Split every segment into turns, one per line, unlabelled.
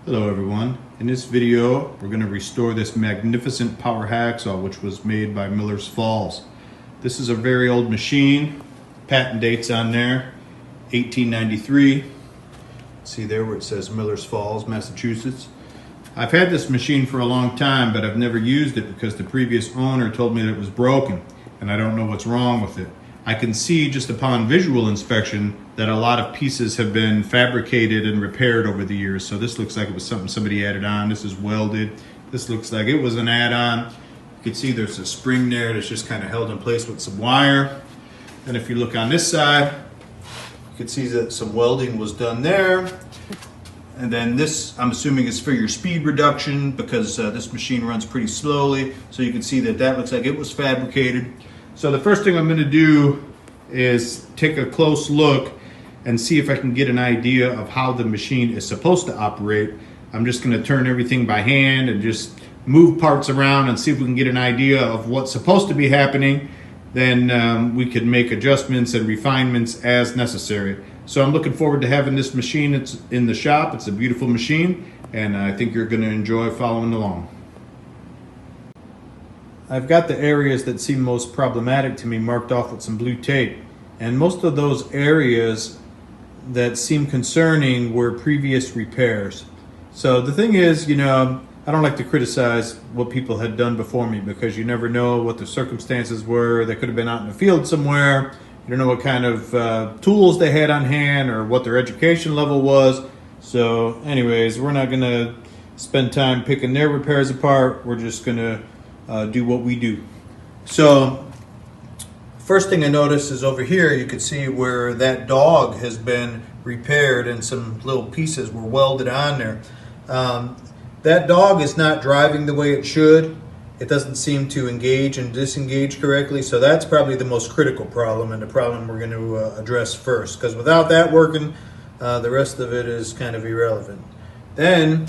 Hello everyone. In this video we're going to restore this magnificent power hacksaw which was made by Miller's Falls. This is a very old machine. Patent date's on there, 1893. See there where it says Miller's Falls, Massachusetts. I've had this machine for a long time, but I've never used it because the previous owner told me that it was broken and I don't know what's wrong with it. I can see just upon visual inspection that a lot of pieces have been fabricated and repaired over the years. So this looks like it was something somebody added on. This is welded. This looks like it was an add-on. You can see there's a spring there that's just kind of held in place with some wire. And if you look on this side, you can see that some welding was done there. And then this, I'm assuming, is for your speed reduction because this machine runs pretty slowly. So you can see that that looks like it was fabricated. So the first thing I'm going to do is take a close look and see if I can get an idea of how the machine is supposed to operate. I'm just going to turn everything by hand and just move parts around and see if we can get an idea of what's supposed to be happening. Then we can make adjustments and refinements as necessary. So I'm looking forward to having this machine. It's in the shop. It's a beautiful machine, and I think you're going to enjoy following along. I've got the areas that seem most problematic to me marked off with some blue tape, and most of those areas that seem concerning were previous repairs. So the thing is, you know, I don't like to criticize what people had done before me because you never know what the circumstances were. They could have been out in the field somewhere. You don't know what kind of tools they had on hand or what their education level was. So anyways, we're not gonna spend time picking their repairs apart. We're just gonna do what we do. So first thing I noticed is over here you can see where that dog has been repaired and some little pieces were welded on there. That dog is not driving the way it should. It doesn't seem to engage and disengage correctly, so that's probably the most critical problem and the problem we're going to address first, because without that working, the rest of it is kind of irrelevant. Then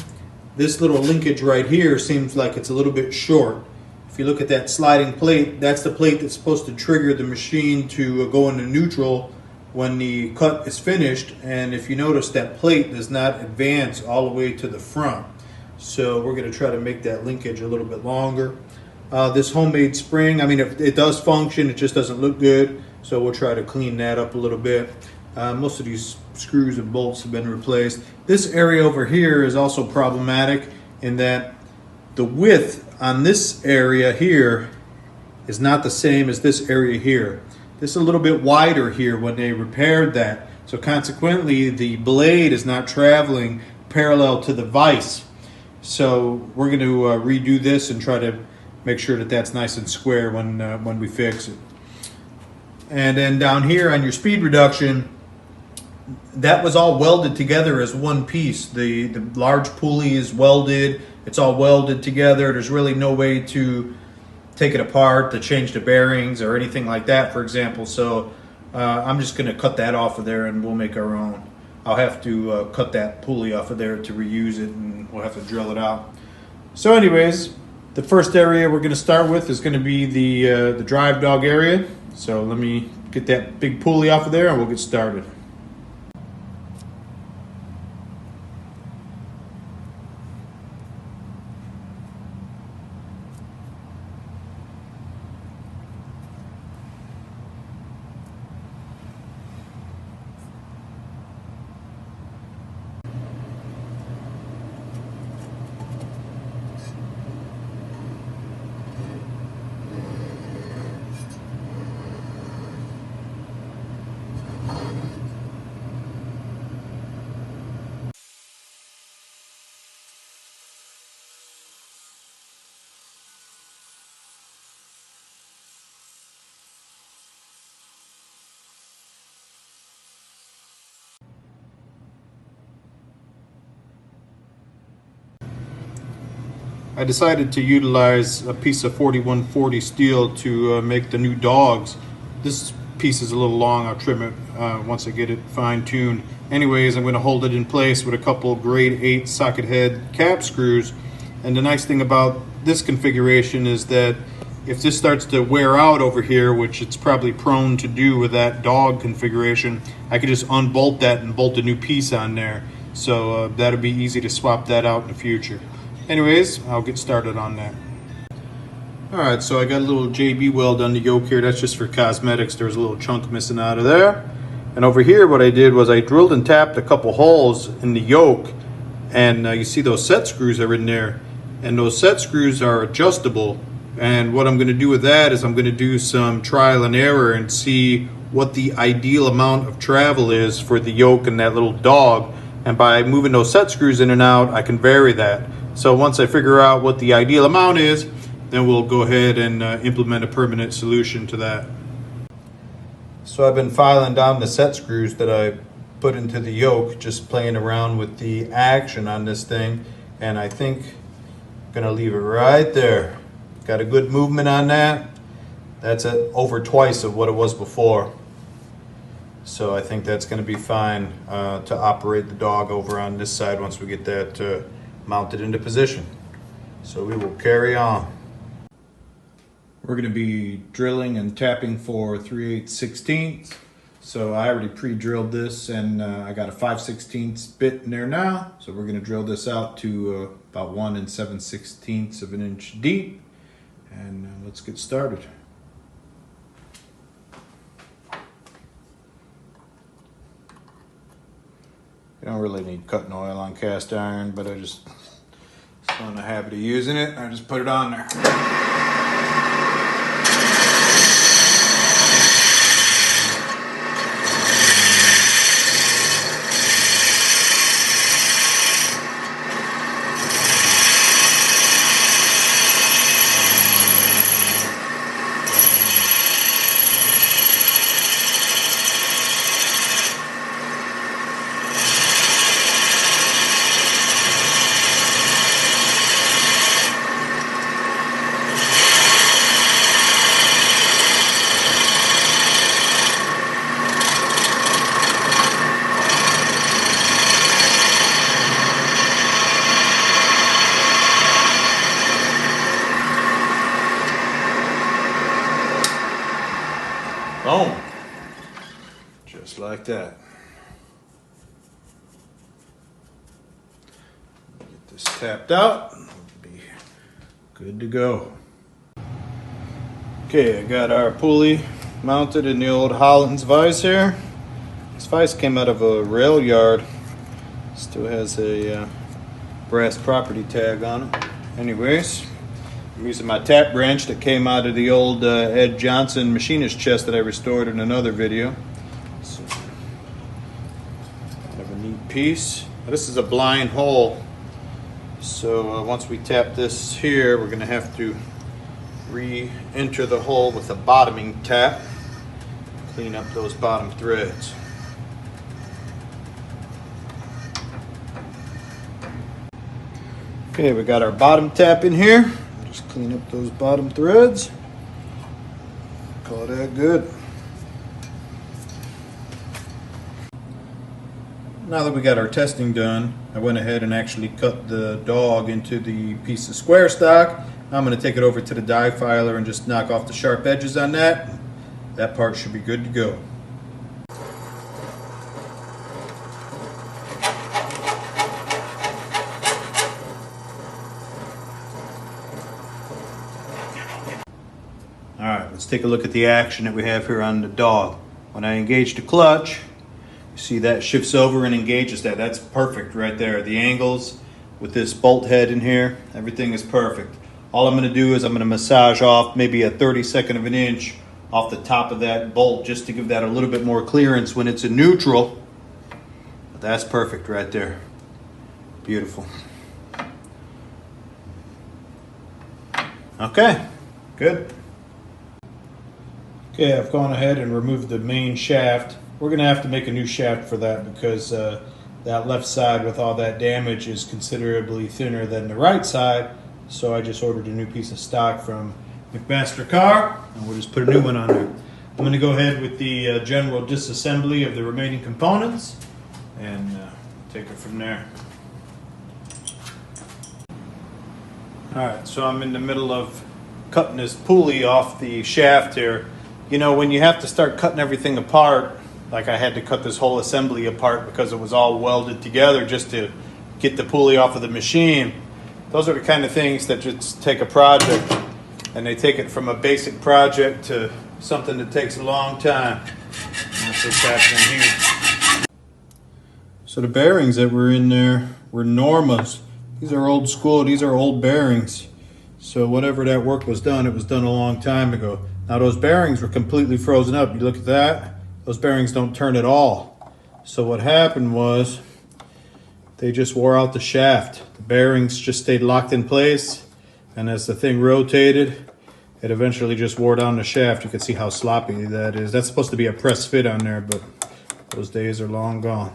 this little linkage right here seems like it's a little bit short. If you look at that sliding plate, that's the plate that's supposed to trigger the machine to go into neutral when the cut is finished. And if you notice, that plate does not advance all the way to the front. So we're going to try to make that linkage a little bit longer. This homemade spring, I mean, it does function, it just doesn't look good. So we'll try to clean that up a little bit. Most of these screws and bolts have been replaced. This area over here is also problematic in that the width on this area here is not the same as this area here. This is a little bit wider here when they repaired that. So consequently, the blade is not traveling parallel to the vise. So we're going to redo this and try to make sure that that's nice and square when we fix it. And then down here on your speed reduction, that was all welded together as one piece. The large pulley is welded. It's all welded together. There's really no way to take it apart, to change the bearings or anything like that, for example. So I'm just going to cut that off of there and we'll make our own. I'll have to cut that pulley off of there to reuse it, and we'll have to drill it out. So anyways, the first area we're going to start with is going to be the drive dog area. So let me get that big pulley off of there and we'll get started. I decided to utilize a piece of 4140 steel to make the new dogs. This piece is a little long. I'll trim it once I get it fine-tuned. Anyways, I'm going to hold it in place with a couple grade 8 socket head cap screws. And the nice thing about this configuration is that if this starts to wear out over here, which it's probably prone to do with that dog configuration, I could just unbolt that and bolt a new piece on there. So that'll be easy to swap that out in the future. Anyways, I'll get started on that. Alright, so I got a little JB weld on the yoke here. That's just for cosmetics. There's a little chunk missing out of there. And over here what I did was I drilled and tapped a couple holes in the yoke. And you see those set screws are in there. And those set screws are adjustable. And what I'm going to do with that is I'm going to do some trial and error and see what the ideal amount of travel is for the yoke and that little dog. And by moving those set screws in and out, I can vary that. So once I figure out what the ideal amount is, then we'll go ahead and implement a permanent solution to that. So I've been filing down the set screws that I put into the yoke, just playing around with the action on this thing. And I think I'm gonna leave it right there. Got a good movement on that. That's over twice of what it was before. So I think that's gonna be fine to operate the dog over on this side once we get that mounted into position. So we will carry on. We're going to be drilling and tapping for 3/8/16. So I already pre-drilled this, and I got a 5/16 bit in there now. So we're going to drill this out to about 1 7/16 of an inch deep. And let's get started. You don't really need cutting oil on cast iron, but I just on the habit of using it. I just put it on there. Boom. Just like that. Get this tapped out. We'll be good to go. Okay, I got our pulley mounted in the old Holland's vise here. This vise came out of a rail yard. Still has a brass property tag on it. Anyways, I'm using my tap branch that came out of the old Ed Johnson machinist chest that I restored in another video. So, kind of a neat piece. Now, this is a blind hole. So once we tap this here, we're going to have to re-enter the hole with a bottoming tap. Clean up those bottom threads. Okay, we got our bottom tap in here. Just clean up those bottom threads. Call that good. Now that we got our testing done, I went ahead and actually cut the dog into the piece of square stock. I'm going to take it over to the die filer and just knock off the sharp edges on that. That part should be good to go. Alright, let's take a look at the action that we have here on the dog. When I engage the clutch, you see that shifts over and engages that. That's perfect right there. The angles with this bolt head in here, everything is perfect. All I'm going to do is I'm going to massage off maybe a 32nd of an inch off the top of that bolt just to give that a little bit more clearance when it's in neutral. But that's perfect right there. Beautiful. Okay, good. Okay, I've gone ahead and removed the main shaft. We're going to have to make a new shaft for that because that left side with all that damage is considerably thinner than the right side. So I just ordered a new piece of stock from McMaster Car, and we'll just put a new one on there. I'm going to go ahead with the general disassembly of the remaining components and take it from there. Alright, so I'm in the middle of cutting this pulley off the shaft here. You know, when you have to start cutting everything apart, Like I had to cut this whole assembly apart because it was all welded together just to get the pulley off of the machine. Those are the kind of things that just take a project and they take it from a basic project to something that takes a long time. And that's what's happening here. So the bearings that were in there were Normas. These are old school, these are old bearings. So whatever that work was done, it was done a long time ago. Now those bearings were completely frozen up. You look at that, those bearings don't turn at all. So what happened was they just wore out the shaft. The bearings just stayed locked in place, and as the thing rotated, it eventually just wore down the shaft. You can see how sloppy that is. That's supposed to be a press fit on there, but those days are long gone.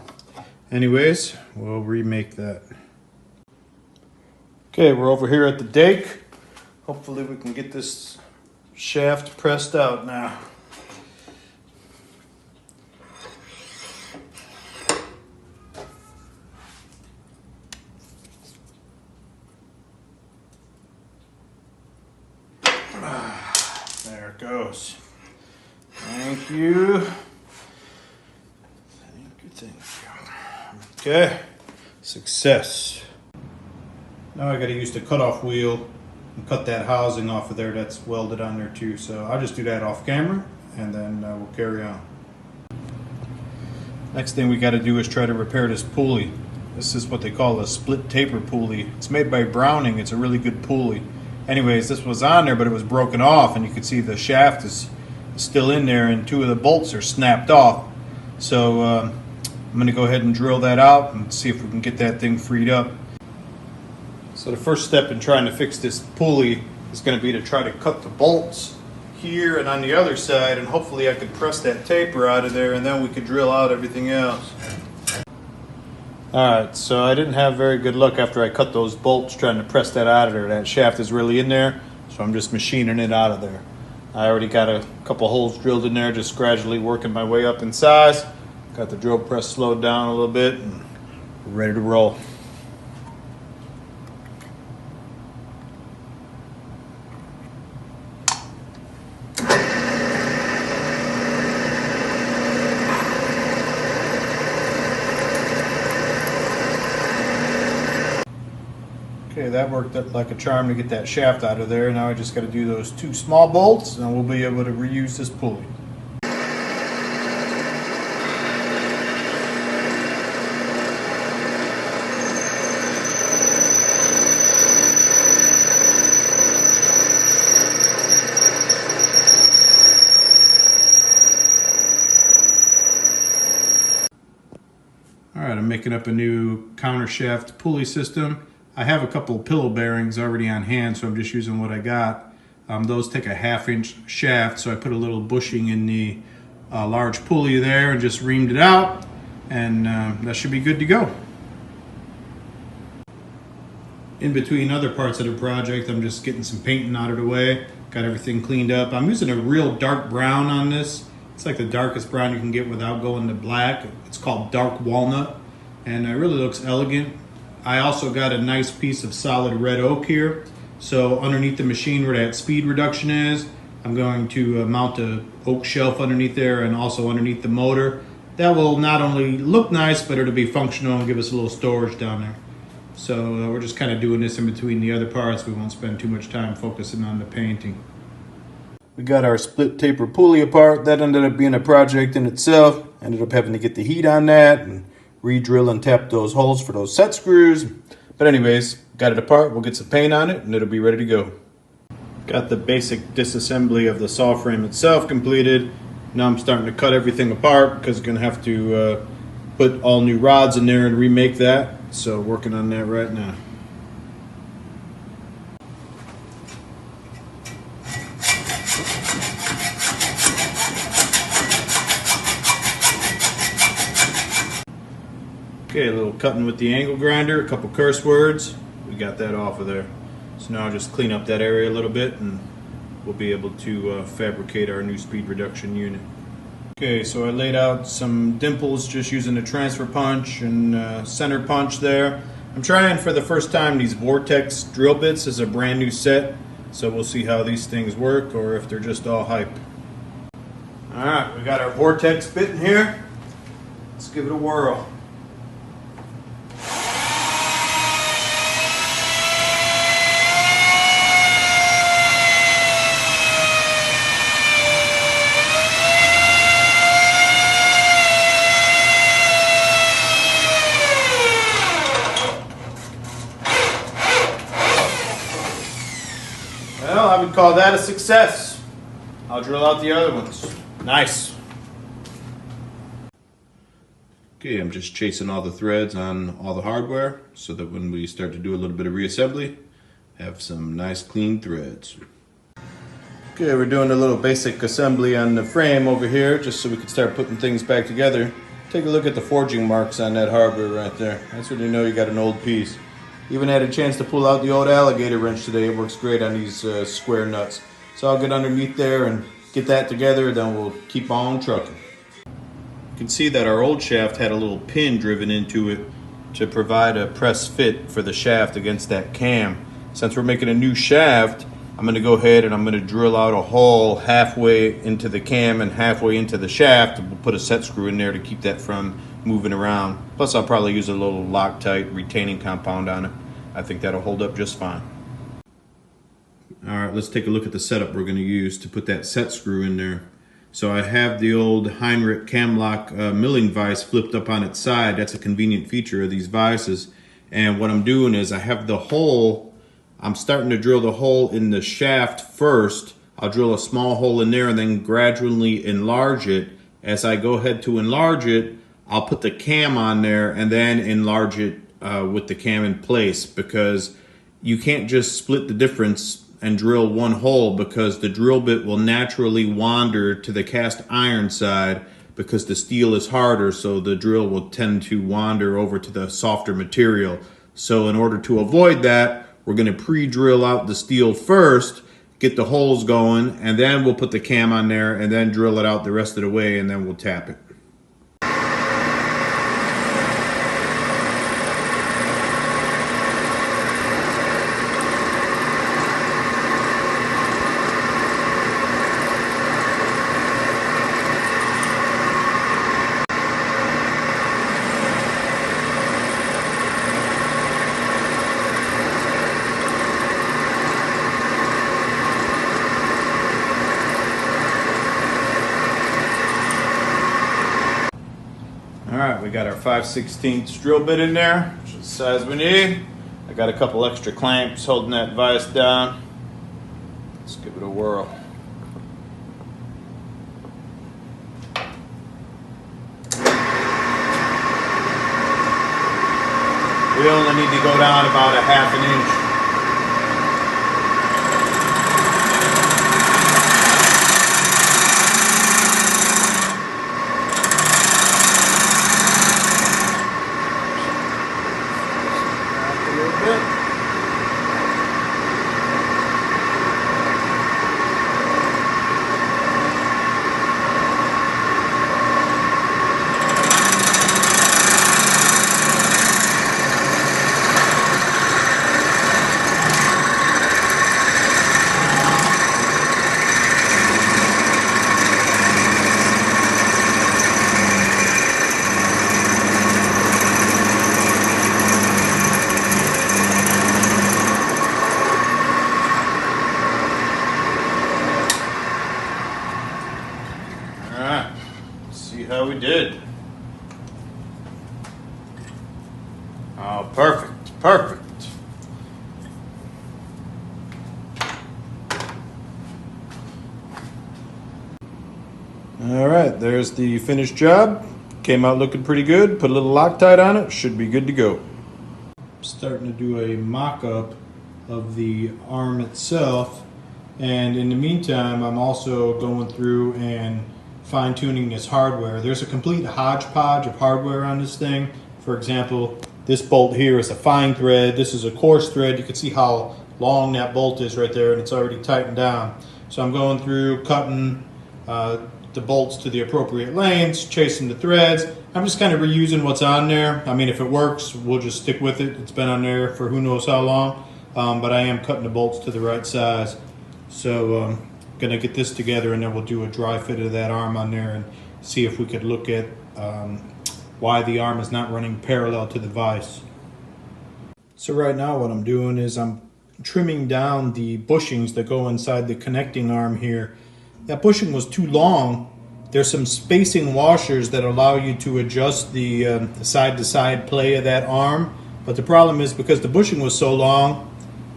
Anyways, we'll remake that. Okay, we're over here at the dake. Hopefully we can get this shaft pressed out now. There it goes. Thank you. Thank you. Okay, success. Now I got to use the cutoff wheel and cut that housing off of there that's welded on there too. So I'll just do that off camera and then we'll carry on. Next thing we got to do is try to repair this pulley. This is what they call a split taper pulley. It's made by Browning. It's a really good pulley. Anyways, this was on there, but it was broken off, and you can see the shaft is still in there, and two of the bolts are snapped off. So I'm going to go ahead and drill that out and see if we can get that thing freed up. So the first step in trying to fix this pulley is going to be to try to cut the bolts here and on the other side, and hopefully I could press that taper out of there, and then we could drill out everything else. Alright, so I didn't have very good luck after I cut those bolts trying to press that out of there. That shaft is really in there, so I'm just machining it out of there. I already got a couple holes drilled in there, just gradually working my way up in size. Got the drill press slowed down a little bit, and we're ready to roll. Okay, that worked like a charm to get that shaft out of there. Now I just got to do those two small bolts and we'll be able to reuse this pulley. Alright, I'm making up a new counter shaft pulley system. I have a couple of pillow bearings already on hand, so I'm just using what I got. Those take a 1/2 inch shaft, so I put a little bushing in the large pulley there and just reamed it out, and that should be good to go. In between other parts of the project, I'm just getting some painting out of the way, got everything cleaned up. I'm using a real dark brown on this. It's like the darkest brown you can get without going to black. It's called dark walnut, and it really looks elegant. I also got a nice piece of solid red oak here. So underneath the machine where that speed reduction is, I'm going to mount a oak shelf underneath there and also underneath the motor. That will not only look nice, but it'll be functional and give us a little storage down there. So we're just kind of doing this in between the other parts. We won't spend too much time focusing on the painting. We got our split taper pulley apart. That ended up being a project in itself. Ended up having to get the heat on that and re-drill and tap those holes for those set screws. But anyways, got it apart. We'll get some paint on it and it'll be ready to go. Got the basic disassembly of the saw frame itself completed. Now I'm starting to cut everything apart because I'm going to have to put all new rods in there and remake that. So working on that right now. Okay, a little cutting with the angle grinder, a couple curse words. We got that off of there. So now I'll just clean up that area a little bit and we'll be able to fabricate our new speed reduction unit. Okay, so I laid out some dimples just using a transfer punch and center punch there. I'm trying for the first time these Vortex drill bits as a brand new set. So we'll see how these things work or if they're just all hype. Alright, we got our Vortex bit in here. Let's give it a whirl. Well, I would call that a success. I'll drill out the other ones. Nice. Okay, I'm just chasing all the threads on all the hardware so that when we start to do a little bit of reassembly, have some nice clean threads. Okay, we're doing a little basic assembly on the frame over here just so we can start putting things back together. Take a look at the forging marks on that hardware right there. That's when you know you got an old piece. Even had a chance to pull out the old alligator wrench today. It works great on these square nuts. So I'll get underneath there and get that together, then we'll keep on trucking. You can see that our old shaft had a little pin driven into it to provide a press fit for the shaft against that cam. Since we're making a new shaft, I'm going to go ahead and I'm going to drill out a hole halfway into the cam and halfway into the shaft. We'll put a set screw in there to keep that from moving around. Plus I'll probably use a little Loctite retaining compound on it. I think that'll hold up just fine. Alright, let's take a look at the setup we're going to use to put that set screw in there. So I have the old Heinrich Camlock milling vise flipped up on its side. That's a convenient feature of these vices. And what I'm doing is I have the hole, I'm starting to drill the hole in the shaft first. I'll drill a small hole in there and then gradually enlarge it. As I go ahead to enlarge it, I'll put the cam on there and then enlarge it with the cam in place, because you can't just split the difference and drill one hole, because the drill bit will naturally wander to the cast iron side because the steel is harder, so the drill will tend to wander over to the softer material. So in order to avoid that, we're going to pre-drill out the steel first, get the holes going, and then we'll put the cam on there and then drill it out the rest of the way, and then we'll tap it. Alright, we got our 5/16 drill bit in there, which is the size we need. I got a couple extra clamps holding that vise down. Let's give it a whirl. We only need to go down about a half an inch. How we did. Oh, perfect, perfect. All right, there's the finished job. Came out looking pretty good. Put a little Loctite on it. Should be good to go. I'm starting to do a mock-up of the arm itself, and in the meantime, I'm also going through and fine-tuning this hardware. There's a complete hodgepodge of hardware on this thing. For example, this bolt here is a fine thread. This is a coarse thread. You can see how long that bolt is right there, and it's already tightened down. So I'm going through, cutting the bolts to the appropriate lengths, chasing the threads. I'm just kind of reusing what's on there. I mean, if it works, we'll just stick with it. It's been on there for who knows how long, but I am cutting the bolts to the right size. So gonna get this together, and then we'll do a dry fit of that arm on there and see if we could look at why the arm is not running parallel to the vise. So right now what I'm doing is I'm trimming down the bushings that go inside the connecting arm here. That bushing was too long. There's some spacing washers that allow you to adjust the side-to-side play of that arm, but the problem is because the bushing was so long,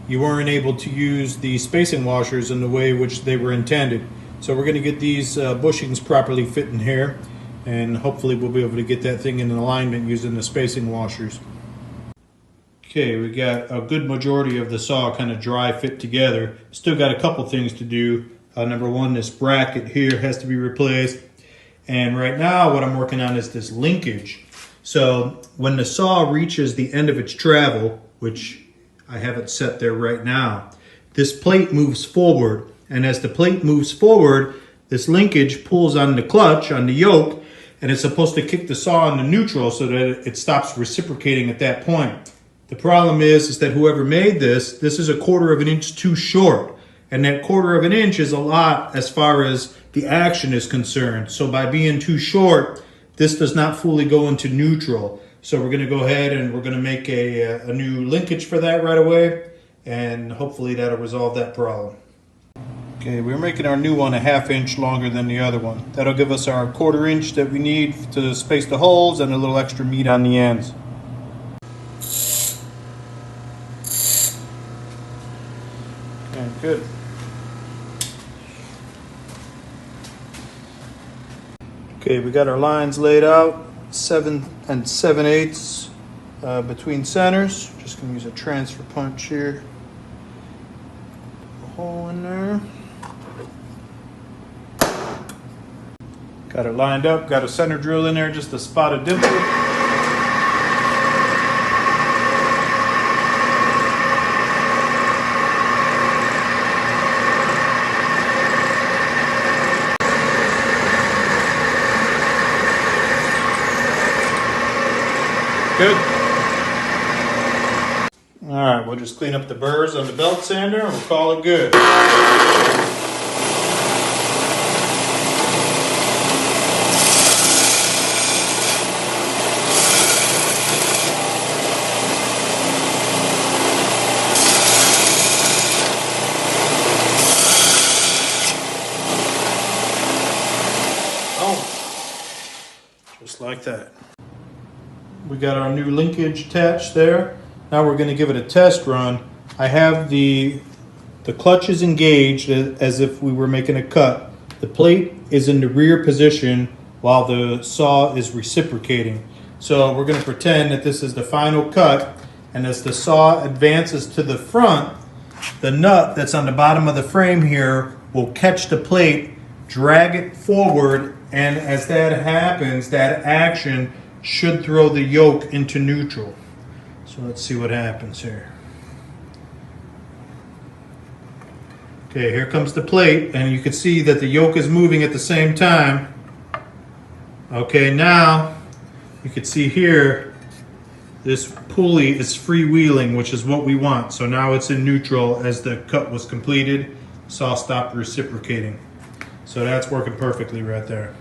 you weren't able to use the spacing washers in the way which they were intended. So we're going to get these bushings properly fit in here, and hopefully we'll be able to get that thing in alignment using the spacing washers. Okay, we got a good majority of the saw kind of dry fit together. Still got a couple things to do. Number one, this bracket here has to be replaced. And right now what I'm working on is this linkage. So when the saw reaches the end of its travel, which I have it set there right now, this plate moves forward. And as the plate moves forward, this linkage pulls on the clutch, on the yoke, and it's supposed to kick the saw into neutral so that it stops reciprocating at that point. The problem is that whoever made this is a 1/4 of an inch too short. And that 1/4 of an inch is a lot as far as the action is concerned. So by being too short, this does not fully go into neutral. So we're going to go ahead and we're going to make a new linkage for that right away. And hopefully that'll resolve that problem. Okay, we're making our new one a 1/2 inch longer than the other one. That'll give us our 1/4 inch that we need to space the holes and a little extra meat on the ends. Okay, good. Okay, we got our lines laid out, 7 7/8 between centers. Just gonna use a transfer punch here. A hole in there. Got it lined up, got a center drill in there, just a spot of dimple. Good. All right, we'll just clean up the burrs on the belt sander and we'll call it good. Oh, just like that. We got our new linkage attached there. Now we're going to give it a test run. I have the clutch is engaged as if we were making a cut. The plate is in the rear position while the saw is reciprocating. So we're going to pretend that this is the final cut, and as the saw advances to the front, the nut that's on the bottom of the frame here will catch the plate, drag it forward, and as that happens, that action should throw the yoke into neutral. So let's see what happens here. Okay, here comes the plate, and you can see that the yoke is moving at the same time. Okay, now you can see here this pulley is freewheeling, which is what we want. So now it's in neutral as the cut was completed. Saw stopped reciprocating. So that's working perfectly right there.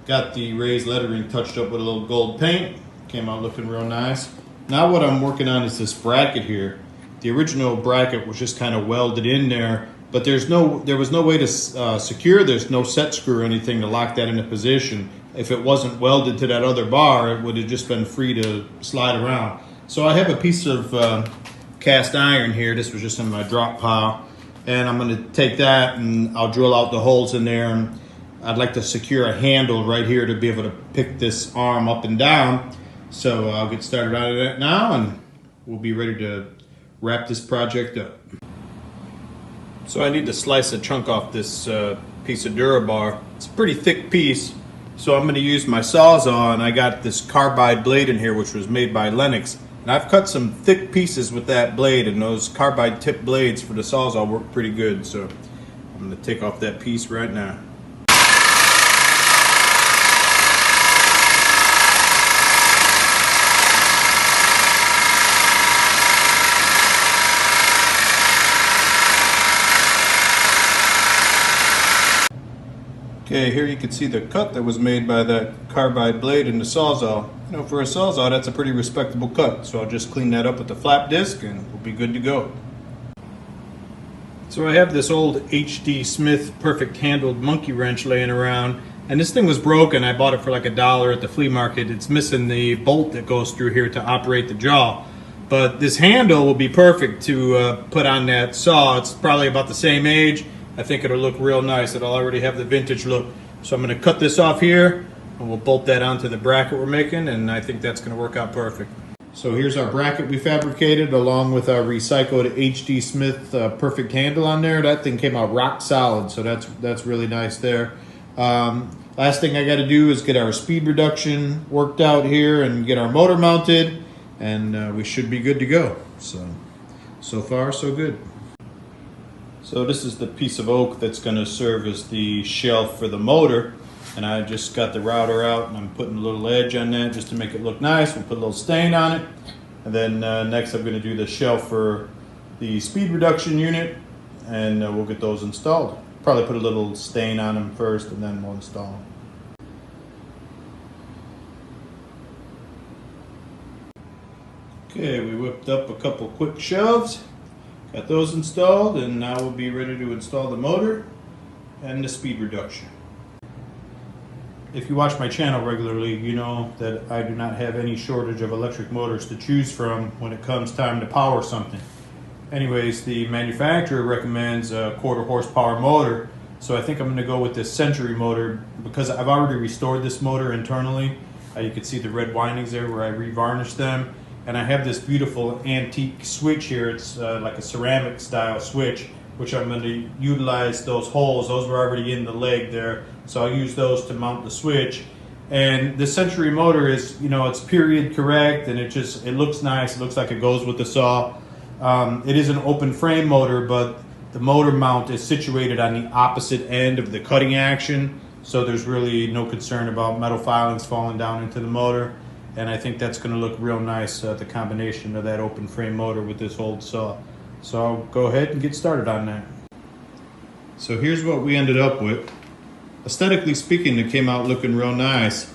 Got the raised lettering touched up with a little gold paint. Came out looking real nice. Now what I'm working on is this bracket here. The original bracket was just kind of welded in there, but there was no way to secure. There's no set screw or anything to lock that into position. If it wasn't welded to that other bar, it would have just been free to slide around. So I have a piece of cast iron here. This was just in my drop pile, and I'm going to take that and I'll drill out the holes in there. And I'd like to secure a handle right here to be able to pick this arm up and down. So I'll get started on that now and we'll be ready to wrap this project up. So I need to slice a chunk off this piece of Durabar. It's a pretty thick piece, so I'm going to use my Sawzall, and I got this carbide blade in here which was made by Lennox. And I've cut some thick pieces with that blade, and those carbide tip blades for the Sawzall work pretty good. So I'm going to take off that piece right now. Okay, here you can see the cut that was made by that carbide blade in the Sawzall. You know, for a Sawzall, that's a pretty respectable cut. So I'll just clean that up with the flap disc and we'll be good to go. So I have this old H.D. Smith perfect handled monkey wrench laying around, and this thing was broken. I bought it for like $1 at the flea market. It's missing the bolt that goes through here to operate the jaw. But this handle will be perfect to put on that saw. It's probably about the same age. I think it'll look real nice. It'll already have the vintage look. So I'm going to cut this off here and we'll bolt that onto the bracket we're making, and I think that's going to work out perfect. So here's our bracket we fabricated along with our recycled H.D. Smith perfect handle on there. That thing came out rock solid, so that's really nice there. Last thing I got to do is get our speed reduction worked out here and get our motor mounted, and we should be good to go. So far so good. So this is the piece of oak that's going to serve as the shelf for the motor, and I just got the router out and I'm putting a little edge on that just to make it look nice. We'll put a little stain on it, and then next I'm going to do the shelf for the speed reduction unit, and we'll get those installed. Probably put a little stain on them first and then we'll install them. Okay, we whipped up a couple quick shelves. Got those installed, and now we'll be ready to install the motor and the speed reduction. If you watch my channel regularly, you know that I do not have any shortage of electric motors to choose from when it comes time to power something. Anyways, the manufacturer recommends a 1/4 horsepower motor, so I think I'm going to go with this Century motor because I've already restored this motor internally. You can see the red windings there where I revarnished them. And I have this beautiful antique switch here. It's like a ceramic style switch, which I'm going to utilize those holes. Those were already in the leg there, so I'll use those to mount the switch. And the Century motor is, you know, it's period correct, and it looks nice. It looks like it goes with the saw. It is an open frame motor, but the motor mount is situated on the opposite end of the cutting action, so there's really no concern about metal filings falling down into the motor. And I think that's going to look real nice, the combination of that open frame motor with this old saw. So I'll go ahead and get started on that. So here's what we ended up with. Aesthetically speaking, it came out looking real nice.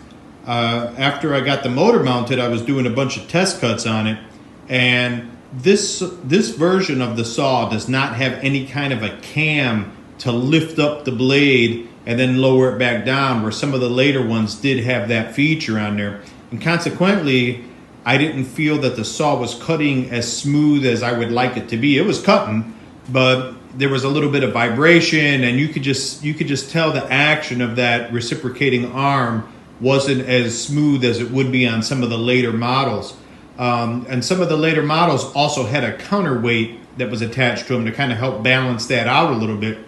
After I got the motor mounted, I was doing a bunch of test cuts on it. And this version of the saw does not have any kind of a cam to lift up the blade and then lower it back down, where some of the later ones did have that feature on there. And consequently, I didn't feel that the saw was cutting as smooth as I would like it to be. It was cutting, but there was a little bit of vibration, and you could just tell the action of that reciprocating arm wasn't as smooth as it would be on some of the later models. And some of the later models also had a counterweight that was attached to them to kind of help balance that out a little bit.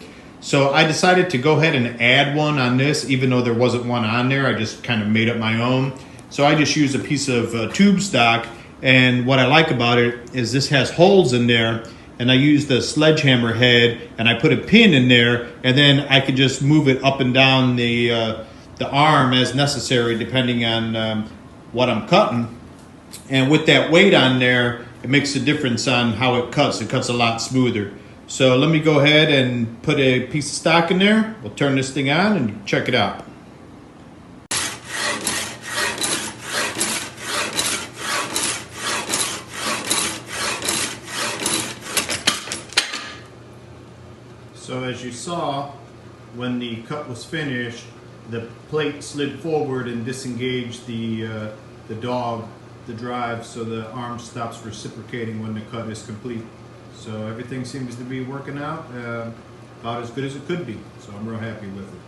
So I decided to go ahead and add one on this, even though there wasn't one on there. I just kind of made up my own. So I just used a piece of tube stock, and what I like about it is this has holes in there, and I used the sledgehammer head and I put a pin in there, and then I could just move it up and down the arm as necessary depending on what I'm cutting. And with that weight on there, it makes a difference on how it cuts. It cuts a lot smoother. So let me go ahead and put a piece of stock in there. We'll turn this thing on and check it out. So as you saw, when the cut was finished, the plate slid forward and disengaged the drive, so the arm stops reciprocating when the cut is complete. So everything seems to be working out about as good as it could be. So I'm real happy with it.